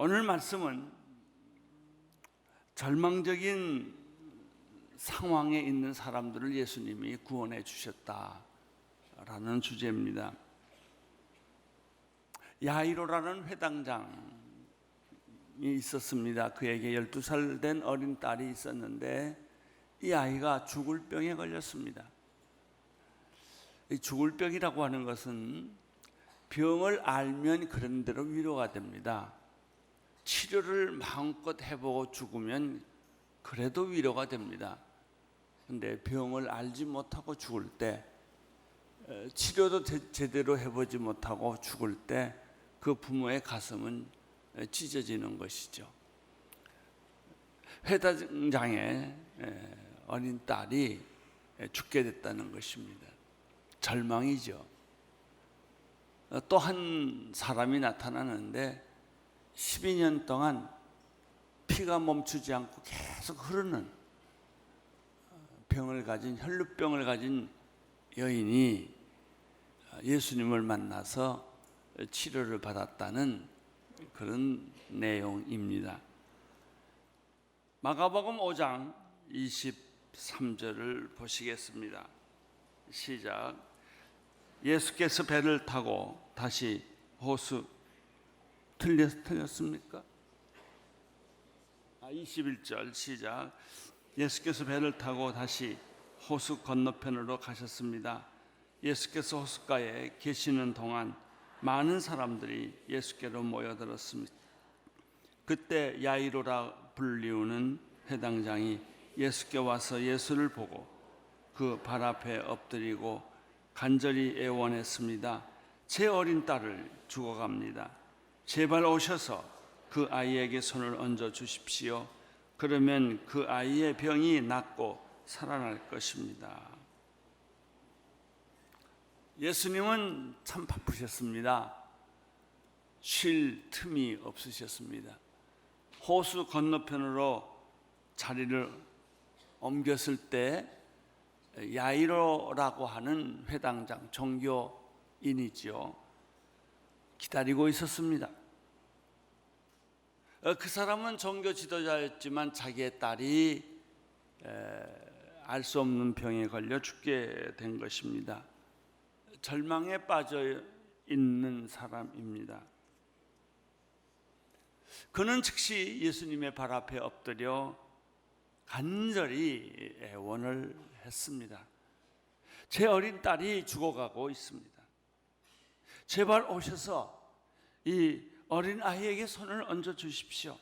오늘 말씀은 절망적인 상황에 있는 사람들을 예수님이 구원해 주셨다라는 주제입니다. 야이로라는 회당장이 있었습니다. 그에게 12살 된 어린 딸이 있었는데 이 아이가 죽을 병에 걸렸습니다. 이 죽을 병이라고 하는 것은 병을 알면 그런 대로 위로가 됩니다. 치료를 마음껏 해보고 죽으면 그래도 위로가 됩니다. 그런데 병을 알지 못하고 죽을 때, 치료도 제대로 해보지 못하고 죽을 때 그 부모의 가슴은 찢어지는 것이죠. 회당장의 어린 딸이 죽게 됐다는 것입니다. 절망이죠. 또 한 사람이 나타나는데 12년 동안 피가 멈추지 않고 계속 흐르는 병을 가진, 혈루병을 가진 여인이 예수님을 만나서 치료를 받았다는 그런 내용입니다. 마가복음 5장 23절을 보시겠습니다. 시작. 예수께서 배를 타고 다시 호수 틀렸습니까? 21절 시작. 예수께서 배를 타고 다시 호수 건너편으로 가셨습니다. 예수께서 호숫가에 계시는 동안 많은 사람들이 예수께로 모여들었습니다. 그때 야이로라 불리우는 회당장이 예수께 와서 예수를 보고 그 발 앞에 엎드리고 간절히 애원했습니다. 제 어린 딸을 죽어갑니다. 제발 오셔서 그 아이에게 손을 얹어 주십시오. 그러면 그 아이의 병이 낫고 살아날 것입니다. 예수님은 참 바쁘셨습니다. 쉴 틈이 없으셨습니다. 호수 건너편으로 자리를 옮겼을 때 야이로라고 하는 회당장, 종교인이죠. 기다리고 있었습니다. 그 사람은 종교 지도자였지만 자기의 딸이 알 수 없는 병에 걸려 죽게 된 것입니다. 절망에 빠져 있는 사람입니다. 그는 즉시 예수님의 발 앞에 엎드려 간절히 애원을 했습니다. 제 어린 딸이 죽어가고 있습니다. 제발 오셔서 이 어린 아이에게 손을 얹어 주십시오.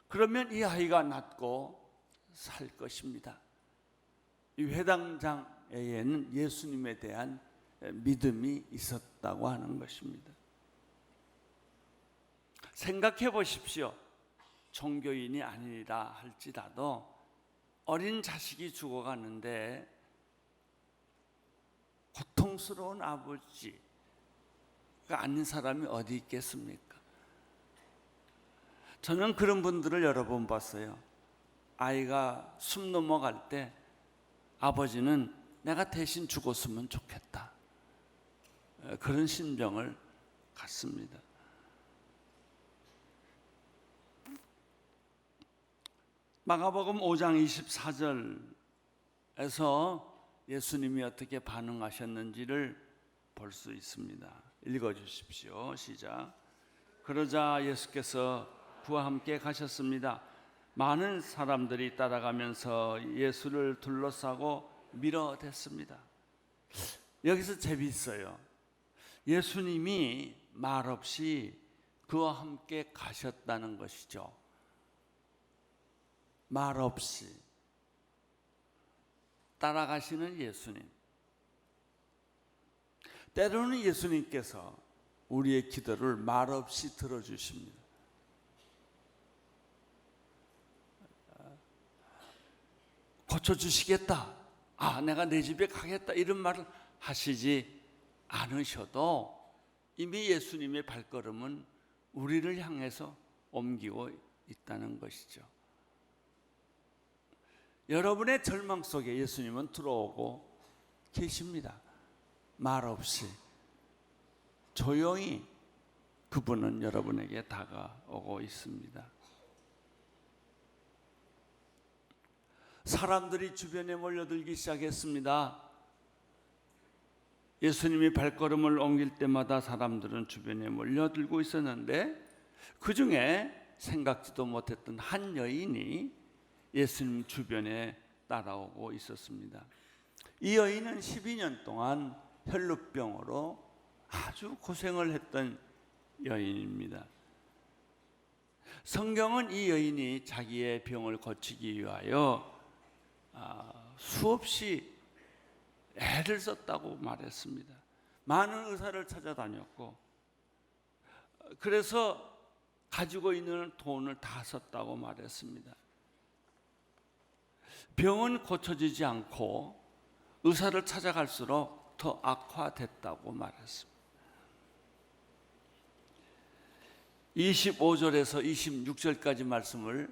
그러면 이 아이가 낫고 살 것입니다. 이 회당장에는 예수님에 대한 믿음이 있었다고 하는 것입니다. 생각해 보십시오. 종교인이 아니라 할지라도 어린 자식이 죽어가는데 고통스러운 아버지가 아닌 사람이 어디 있겠습니까? 저는 그런 분들을 여러 번 봤어요. 아이가 숨 넘어갈 때 아버지는 내가 대신 죽었으면 좋겠다. 그런 심정을 갖습니다. 마가복음 5장 24절에서 예수님이 어떻게 반응하셨는지를 볼 수 있습니다. 읽어주십시오. 시작. 그러자 예수께서 그와 함께 가셨습니다. 많은 사람들이 따라가면서 예수를 둘러싸고 밀어댔습니다. 여기서 재미있어요. 예수님이 말없이 그와 함께 가셨다는 것이죠. 말없이 따라가시는 예수님. 때로는 예수님께서 우리의 기도를 말없이 들어주십니다. 고쳐주시겠다. 내가 내 집에 가겠다. 이런 말을 하시지 않으셔도 이미 예수님의 발걸음은 우리를 향해서 옮기고 있다는 것이죠. 여러분의 절망 속에 예수님은 들어오고 계십니다. 말없이 조용히 그 그분은 여러분에게 다가오고 있습니다. 사람들이 주변에 몰려들기 시작했습니다. 예수님이 발걸음을 옮길 때마다 사람들은 주변에 몰려들고 있었는데 그 중에 생각지도 못했던 한 여인이 예수님 주변에 따라오고 있었습니다. 이 여인은 12년 동안 혈루병으로 아주 고생을 했던 여인입니다. 성경은 이 여인이 자기의 병을 고치기 위하여 수없이 애를 썼다고 말했습니다. 많은 의사를 찾아다녔고 그래서 가지고 있는 돈을 다 썼다고 말했습니다. 병은 고쳐지지 않고 의사를 찾아갈수록 더 악화됐다고 말했습니다. 25절에서 26절까지 말씀을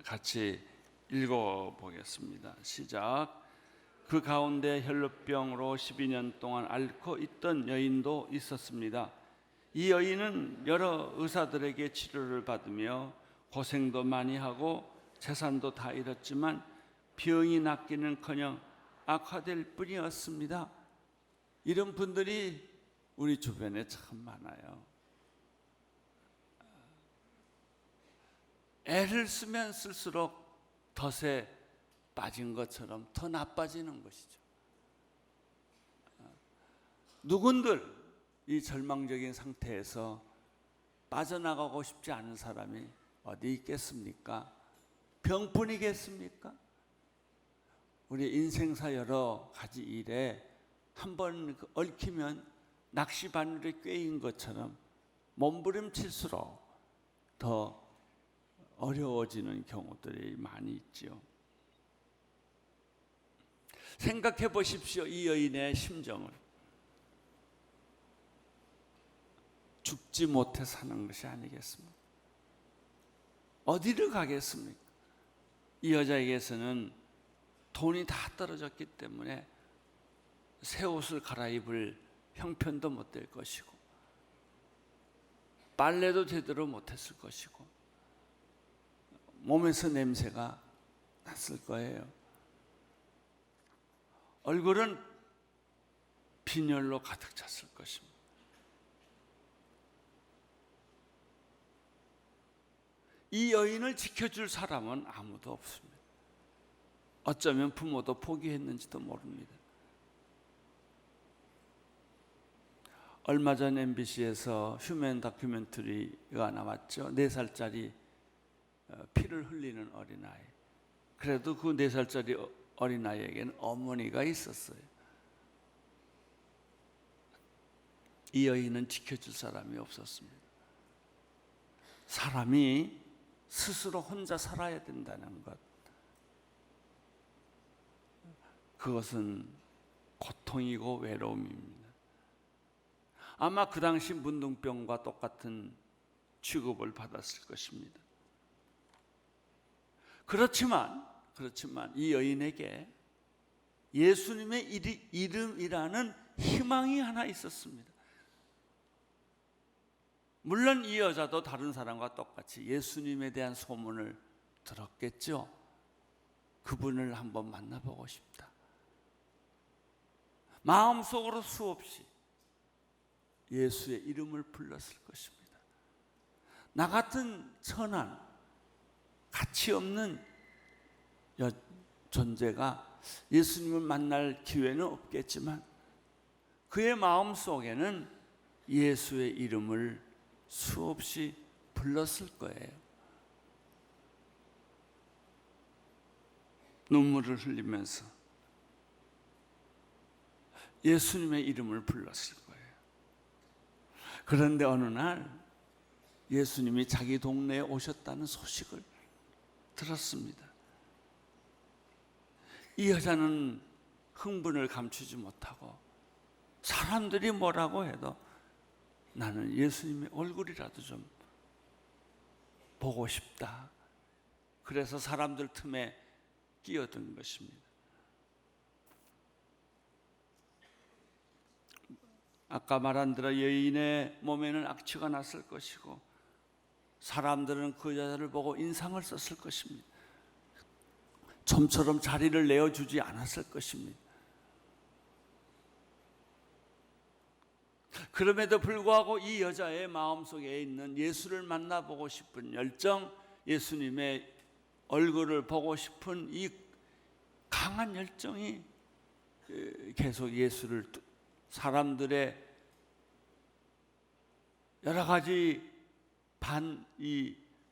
같이 읽어보겠습니다. 시작. 그 가운데 혈루병으로 12년 동안 앓고 있던 여인도 있었습니다. 이 여인은 여러 의사들에게 치료를 받으며 고생도 많이 하고 재산도 다 잃었지만 병이 낫기는커녕 악화될 뿐이었습니다. 이런 분들이 우리 주변에 참 많아요. 애를 쓰면 쓸수록 덫에 빠진 것처럼 더 나빠지는 것이죠. 누군들 이 절망적인 상태에서 빠져나가고 싶지 않은 사람이 어디 있겠습니까? 병뿐이겠습니까? 우리 인생사 여러 가지 일에 한번 얽히면 낚시 바늘에 꿰인 것처럼 몸부림칠수록 더 어려워지는 경우들이 많이 있지요. 생각해 보십시오. 이 여인의 심정을. 죽지 못해 사는 것이 아니겠습니까? 어디를 가겠습니까? 이 여자에게서는 돈이 다 떨어졌기 때문에 새 옷을 갈아입을 형편도 못 될 것이고 빨래도 제대로 못했을 것이고 몸에서 냄새가 났을 거예요. 얼굴은 빈혈로 가득 찼을 것입니다. 이 여인을 지켜줄 사람은 아무도 없습니다. 어쩌면 부모도 포기했는지도 모릅니다. 얼마 전 MBC에서 휴먼 다큐멘터리가 나왔죠. 4살짜리 피를 흘리는 어린아이. 그래도 그 4살짜리 어린아이에게는 어머니가 있었어요. 이 여인은 지켜줄 사람이 없었습니다. 사람이 스스로 혼자 살아야 된다는 것, 그것은 고통이고 외로움입니다. 아마 그 당시 문둥병과 똑같은 취급을 받았을 것입니다. 그렇지만 이 여인에게 예수님의 이름이라는 희망이 하나 있었습니다. 물론 이 여자도 다른 사람과 똑같이 예수님에 대한 소문을 들었겠죠. 그분을 한번 만나보고 싶다. 마음속으로 수없이 예수의 이름을 불렀을 것입니다. 나 같은 천한, 가치 없는 존재가 예수님을 만날 기회는 없겠지만 그의 마음속에는 예수의 이름을 수없이 불렀을 거예요. 눈물을 흘리면서 예수님의 이름을 불렀을 거예요. 그런데 어느 날 예수님이 자기 동네에 오셨다는 소식을 들었습니다. 이 여자는 흥분을 감추지 못하고 사람들이 뭐라고 해도 나는 예수님의 얼굴이라도 좀 보고 싶다. 그래서 사람들 틈에 끼어든 것입니다. 아까 말한 대로 여인의 몸에는 악취가 났을 것이고 사람들은 그 여자를 보고 인상을 썼을 것입니다. 좀처럼 자리를 내어주지 않았을 것입니다. 그럼에도 불구하고 이 여자의 마음속에 있는 예수를 만나보고 싶은 열정, 예수님의 얼굴을 보고 싶은 이 강한 열정이 계속 예수를, 사람들의 여러 가지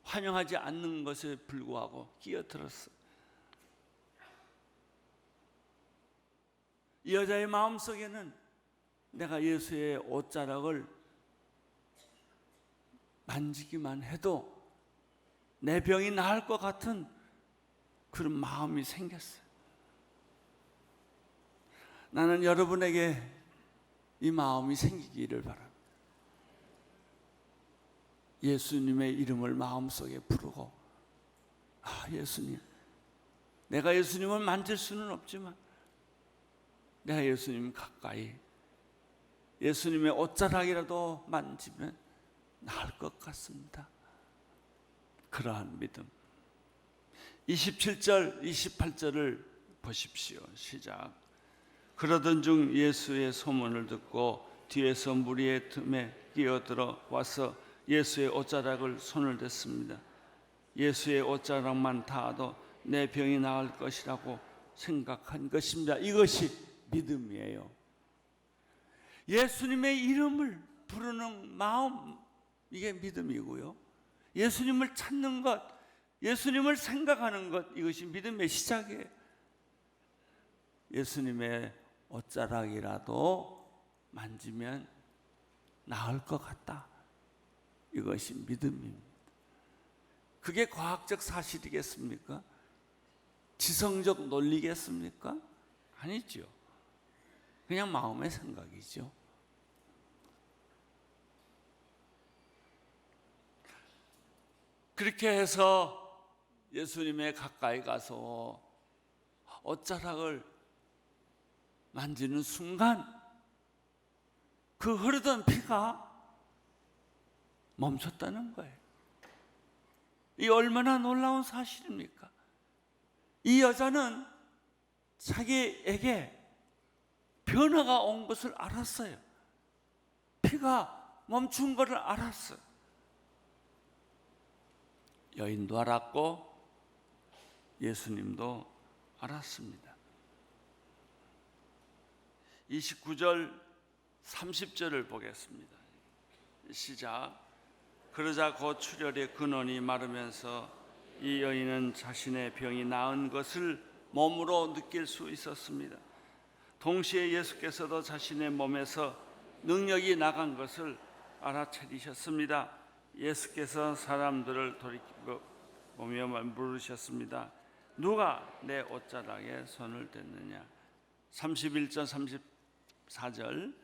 환영하지 않는 것에 불구하고 끼어들었어. 이 여자의 마음속에는 내가 예수의 옷자락을 만지기만 해도 내 병이 나을 것 같은 그런 마음이 생겼어요. 나는 여러분에게 이 마음이 생기기를 바랍니다. 예수님의 이름을 마음속에 부르고, 예수님, 내가 예수님을 만질 수는 없지만 내가 예수님 가까이 예수님의 옷자락이라도 만지면 나을 것 같습니다. 그러한 믿음. 27절, 28절을 보십시오. 시작. 그러던 중 예수의 소문을 듣고 뒤에서 무리의 틈에 끼어들어 와서 예수의 옷자락을 손을 댔습니다. 예수의 옷자락만 닿아도 내 병이 나을 것이라고 생각한 것입니다. 이것이 믿음이에요. 예수님의 이름을 부르는 마음, 이게 믿음이고요. 예수님을 찾는 것, 예수님을 생각하는 것, 이것이 믿음의 시작이에요. 예수님의 옷자락이라도 만지면 나을 것 같다. 이것이 믿음입니다. 그게 과학적 사실이겠습니까? 지성적 논리겠습니까? 아니죠. 그냥 마음의 생각이죠. 그렇게 해서 예수님의 가까이 가서 옷자락을 만지는 순간 그 흐르던 피가 멈췄다는 거예요. 이 얼마나 놀라운 사실입니까? 이 여자는 자기에게 변화가 온 것을 알았어요. 피가 멈춘 것을 알았어요. 여인도 알았고 예수님도 알았습니다. 29절 30절을 보겠습니다. 시작. 그러자 곧 출혈의 근원이 마르면서 이 여인은 자신의 병이 나은 것을 몸으로 느낄 수 있었습니다. 동시에 예수께서도 자신의 몸에서 능력이 나간 것을 알아차리셨습니다. 예수께서 사람들을 돌이켜 보며 물으셨습니다. 누가 내 옷자락에 손을 댔느냐? 31절 34절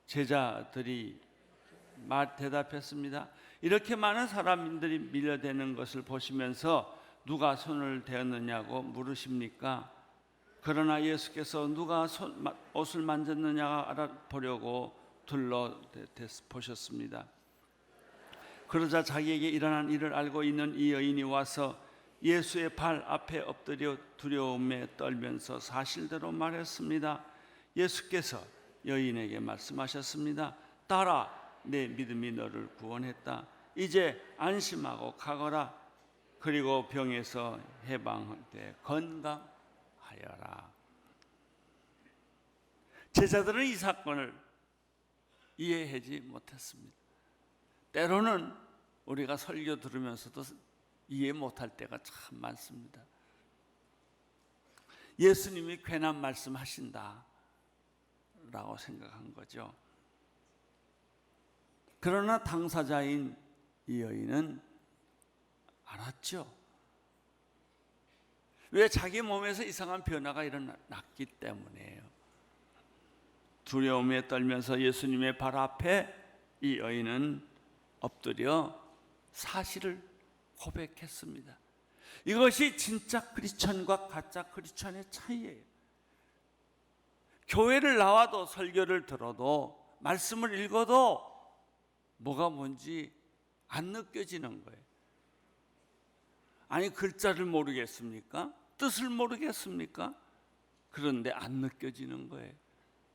제자들이 대답했습니다. 이렇게 많은 사람들이 밀려대는 것을 보시면서 누가 손을 대었느냐고 물으십니까? 그러나 예수께서 누가 옷을 만졌느냐 알아보려고 둘러보셨습니다. 그러자 자기에게 일어난 일을 알고 있는 이 여인이 와서 예수의 발 앞에 엎드려 두려움에 떨면서 사실대로 말했습니다. 예수께서 여인에게 말씀하셨습니다. 딸아, 내 믿음이 너를 구원했다. 이제 안심하고 가거라. 그리고 병에서 해방돼 건강하여라. 제자들은 이 사건을 이해하지 못했습니다. 때로는 우리가 설교 들으면서도 이해 못할 때가 참 많습니다. 예수님이 괜한 말씀 하신다 라고 생각한 거죠. 그러나 당사자인 이 여인은 알았죠. 왜? 자기 몸에서 이상한 변화가 일어났기 때문이에요. 두려움에 떨면서 예수님의 발 앞에 이 여인은 엎드려 사실을 고백했습니다. 이것이 진짜 크리스천과 가짜 크리스천의 차이예요. 교회를 나와도 설교를 들어도 말씀을 읽어도 뭐가 뭔지 안 느껴지는 거예요. 아니, 글자를 모르겠습니까? 뜻을 모르겠습니까? 그런데 안 느껴지는 거예요.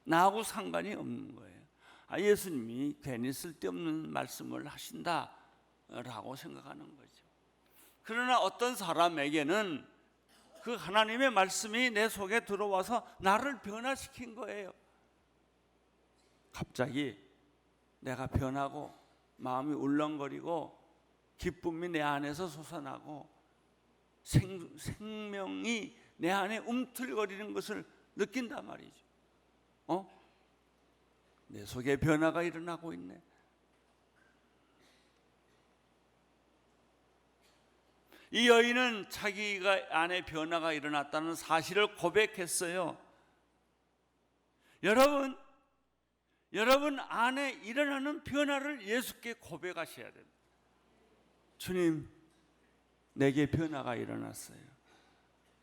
나하고 상관이 없는 거예요. 예수님이 괜히 쓸데없는 말씀을 하신다라고 생각하는 거죠. 그러나 어떤 사람에게는 그 하나님의 말씀이 내 속에 들어와서 나를 변화시킨 거예요. 갑자기 내가 변하고 마음이 울렁거리고 기쁨이 내 안에서 솟아나고 생명이 내 안에 움틀거리는 것을 느낀단 말이죠. 내 속에 변화가 일어나고 있네. 이 여인은 자기가 안에 변화가 일어났다는 사실을 고백했어요. 여러분 안에 일어나는 변화를 예수께 고백하셔야 됩니다. 주님, 내게 변화가 일어났어요.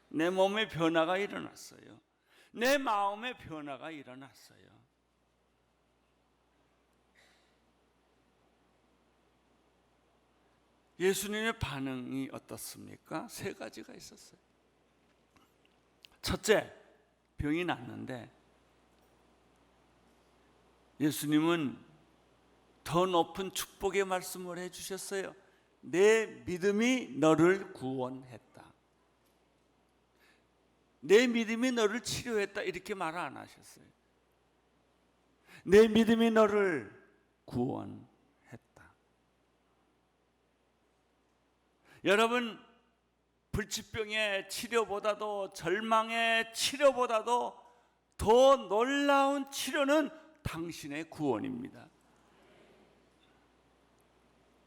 내 몸에 변화가 일어났어요. 내 마음에 변화가 일어났어요. 예수님의 반응이 어떻습니까? 세 가지가 있었어요. 첫째, 병이 났는데 예수님은 더 높은 축복의 말씀을 해주셨어요. 내 믿음이 너를 구원했다. 내 믿음이 너를 치료했다, 이렇게 말 안 하셨어요. 내 믿음이 너를 구원했다. 여러분, 불치병의 치료보다도, 절망의 치료보다도 더 놀라운 치료는 당신의 구원입니다.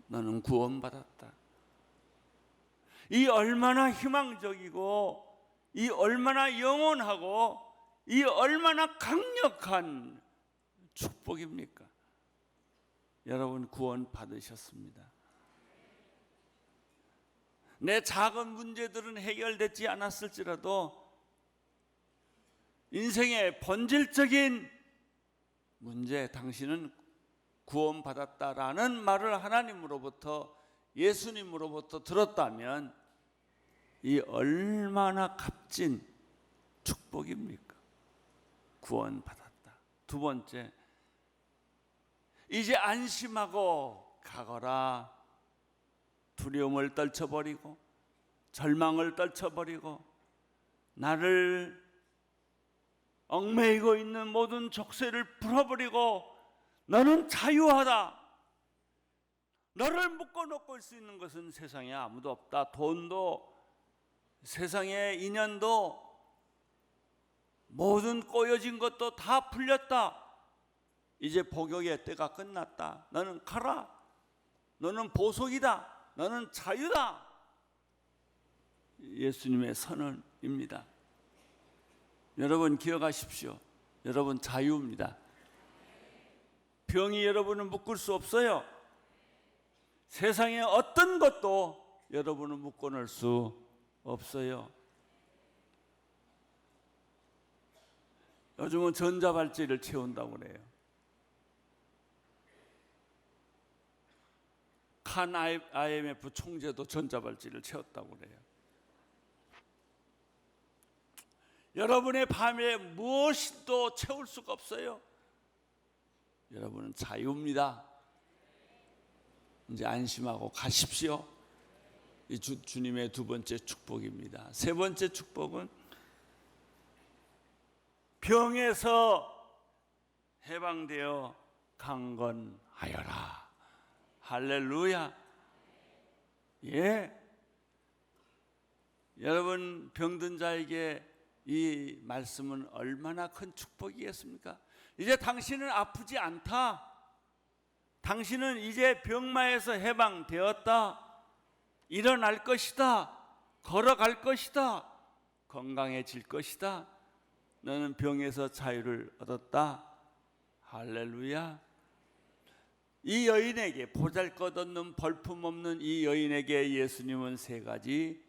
너는 구원받았다. 이 얼마나 희망적이고, 이 얼마나 영원하고, 이 얼마나 강력한 축복입니까? 여러분, 구원 받으셨습니다. 내 작은 문제들은 해결되지 않았을지라도 인생의 본질적인 문제, 당신은 구원받았다라는 말을 하나님으로부터, 예수님으로부터 들었다면 이 얼마나 값진 축복입니까? 구원받았다. 두 번째, 이제 안심하고 가거라. 두려움을 떨쳐버리고 절망을 떨쳐버리고 나를 얽매이고 있는 모든 족쇄를 풀어버리고 너는 자유하다. 너를 묶어놓고 있을 수 있는 것은 세상에 아무도 없다. 돈도, 세상의 인연도, 모든 꼬여진 것도 다 풀렸다. 이제 복역의 때가 끝났다. 너는 가라. 너는 보석이다. 너는 자유다. 예수님의 선언입니다. 여러분 기억하십시오. 여러분 자유입니다. 병이 여러분을 묶을 수 없어요. 세상의 어떤 것도 여러분을 묶어놓을 수 없어요. 요즘은 전자발찌를 채운다고 그래요. 칸 IMF 총재도 전자발찌를 채웠다고 그래요. 여러분의 밤에 무엇도 채울 수가 없어요. 여러분은 자유입니다. 이제 안심하고 가십시오. 이 주님의 두 번째 축복입니다. 세 번째 축복은 병에서 해방되어 강건하여라. 할렐루야. 예. 여러분, 병든 자에게 이 말씀은 얼마나 큰 축복이겠습니까? 이제 당신은 아프지 않다. 당신은 이제 병마에서 해방되었다. 일어날 것이다. 걸어갈 것이다. 건강해질 것이다. 너는 병에서 자유를 얻었다. 할렐루야. 이 여인에게, 보잘것없는 볼품없는 이 여인에게 예수님은 세 가지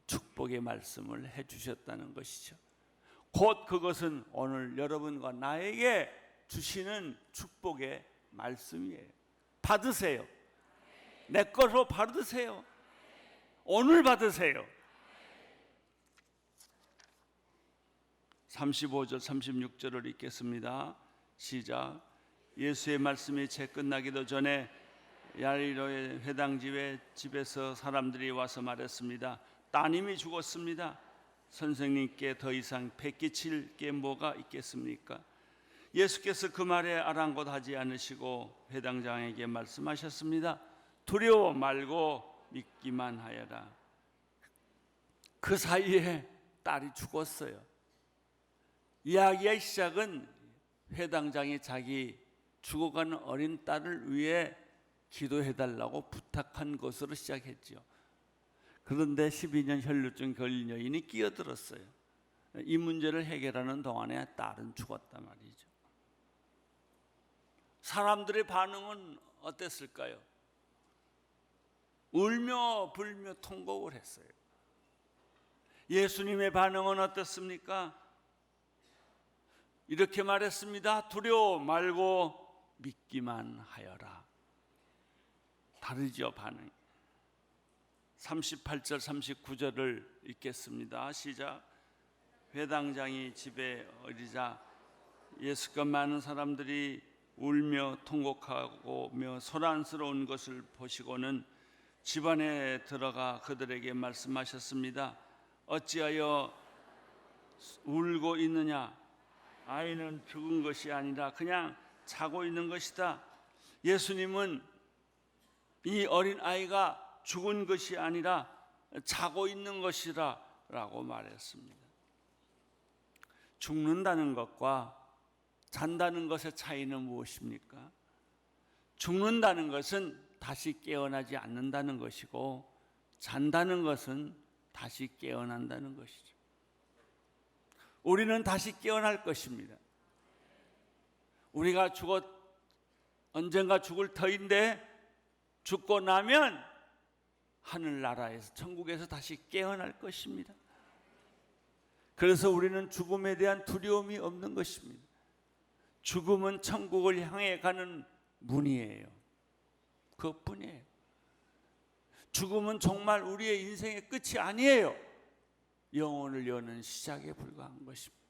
축복의 말씀을 해주셨다는 것이죠. 곧 그것은 오늘 여러분과 나에게 주시는 축복의 말씀이에요. 받으세요. 내 것으로 받으세요. 오늘 받으세요. 35절 36절을 읽겠습니다. 시작. 예수의 말씀이 채 끝나기도 전에 야이로의 회당집에 집에서 사람들이 와서 말했습니다. 따님이 죽었습니다. 선생님께 더 이상 패기칠 게 뭐가 있겠습니까? 예수께서 그 말에 아랑곳하지 않으시고 회당장에게 말씀하셨습니다. 두려워 말고 믿기만 하여라. 그 사이에 딸이 죽었어요. 이야기의 시작은 회당장이 자기 죽어가는 어린 딸을 위해 기도해달라고 부탁한 것으로 시작했죠. 그런데 12년 혈루증 걸린 여인이 끼어들었어요. 이 문제를 해결하는 동안에 딸은 죽었단 말이죠. 사람들의 반응은 어땠을까요? 울며 불며 통곡을 했어요. 예수님의 반응은 어떻습니까? 이렇게 말했습니다. 두려워 말고 믿기만 하여라. 다르죠, 반응. 38절 39절을 읽겠습니다. 시작. 회당장이 집에 이르자 예수께 많은 사람들이 울며 통곡하고며 소란스러운 것을 보시고는 집안에 들어가 그들에게 말씀하셨습니다. 어찌하여 울고 있느냐? 아이는 죽은 것이 아니라 그냥 자고 있는 것이다. 예수님은 이 어린 아이가 죽은 것이 아니라 자고 있는 것이라 라고 말했습니다. 죽는다는 것과 잔다는 것의 차이는 무엇입니까? 죽는다는 것은 다시 깨어나지 않는다는 것이고, 잔다는 것은 다시 깨어난다는 것이죠. 우리는 다시 깨어날 것입니다. 우리가 언젠가 죽을 터인데 죽고 나면 하늘나라에서, 천국에서 다시 깨어날 것입니다. 그래서 우리는 죽음에 대한 두려움이 없는 것입니다. 죽음은 천국을 향해 가는 문이에요. 그것뿐이에요. 죽음은 정말 우리의 인생의 끝이 아니에요. 영혼을 여는 시작에 불과한 것입니다.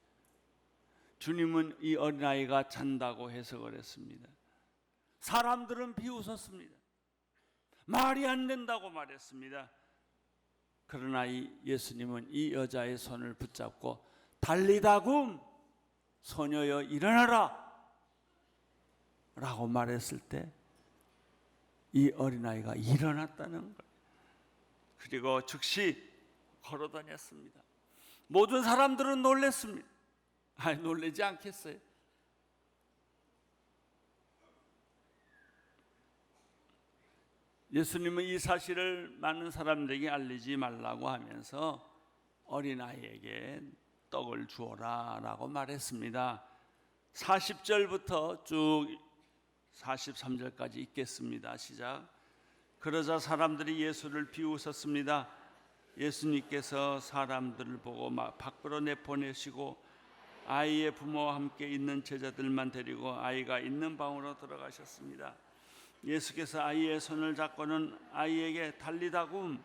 주님은 이 어린아이가 잔다고 해석을 했습니다. 사람들은 비웃었습니다. 말이 안 된다고 말했습니다. 그러나 예수님은 이 여자의 손을 붙잡고 달리다굼 소녀여 일어나라 라고 말했을 때 이 어린아이가 일어났다는 거예요. 그리고 즉시 걸어 다녔습니다. 모든 사람들은 놀랐습니다. 놀라지 않겠어요? 예수님은 이 사실을 많은 사람들에게 알리지 말라고 하면서 어린아이에게 떡을 주어라 라고 말했습니다. 40절부터 쭉 43절까지 읽겠습니다. 시작. 그러자 사람들이 예수를 비웃었습니다. 예수님께서 사람들을 보고 밖으로 내보내시고 아이의 부모와 함께 있는 제자들만 데리고 아이가 있는 방으로 들어가셨습니다. 예수께서 아이의 손을 잡고는 아이에게 달리다굼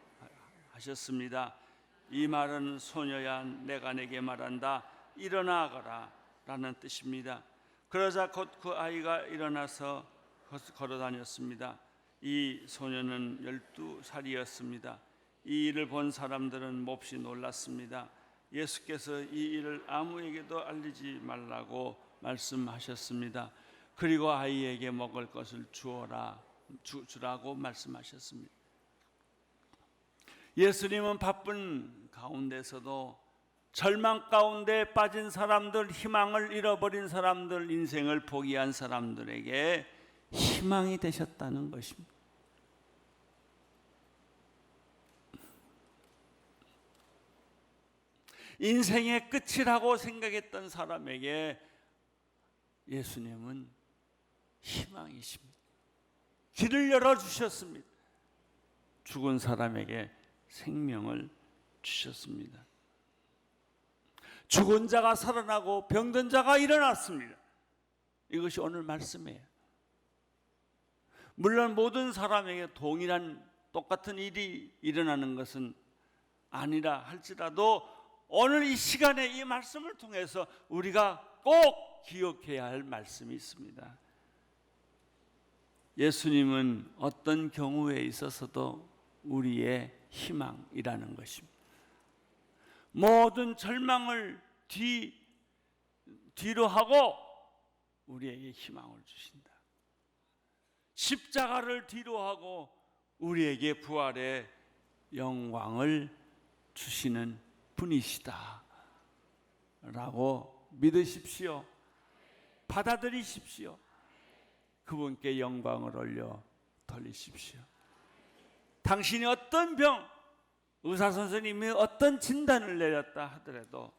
하셨습니다. 이 말은 소녀야 내가 내게 말한다 일어나거라 라는 뜻입니다. 그러자 곧 그 아이가 일어나서 걸어 다녔습니다. 이 소녀는 12살이었습니다. 이 일을 본 사람들은 몹시 놀랐습니다. 예수께서 이 일을 아무에게도 알리지 말라고 말씀하셨습니다. 그리고 아이에게 먹을 것을 주라고 말씀하셨습니다. 예수님은 바쁜 가운데서도 절망 가운데 빠진 사람들, 희망을 잃어버린 사람들, 인생을 포기한 사람들에게 희망이 되셨다는 것입니다. 인생의 끝이라고 생각했던 사람에게 예수님은 희망이십니다. 길을 열어주셨습니다. 죽은 사람에게 생명을 주셨습니다. 죽은 자가 살아나고 병든 자가 일어났습니다. 이것이 오늘 말씀이에요. 물론 모든 사람에게 동일한 똑같은 일이 일어나는 것은 아니라 할지라도 오늘 이 시간에 이 말씀을 통해서 우리가 꼭 기억해야 할 말씀이 있습니다. 예수님은 어떤 경우에 있어서도 우리의 희망이라는 것입니다. 모든 절망을 뒤로 하고 우리에게 희망을 주신다. 십자가를 뒤로 하고 우리에게 부활의 영광을 주시는 분이시다 라고 믿으십시오. 받아들이십시오. 그분께 영광을 올려 돌리십시오. 당신이 어떤 병, 의사 선생님이 어떤 진단을 내렸다 하더라도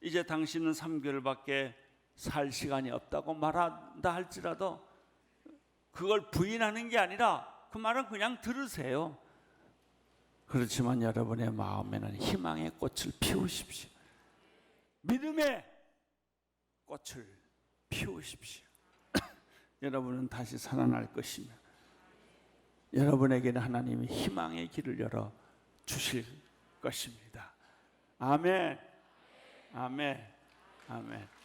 이제 당신은 3개월밖에 살 시간이 없다고 말한다 할지라도 그걸 부인하는 게 아니라 그 말은 그냥 들으세요. 그렇지만 여러분의 마음에는 희망의 꽃을 피우십시오. 믿음의 꽃을 피우십시오. 여러분은 다시 살아날 것이며 여러분에게는 하나님이 희망의 길을 열어 주실 것입니다. 아멘. 아멘. 아멘.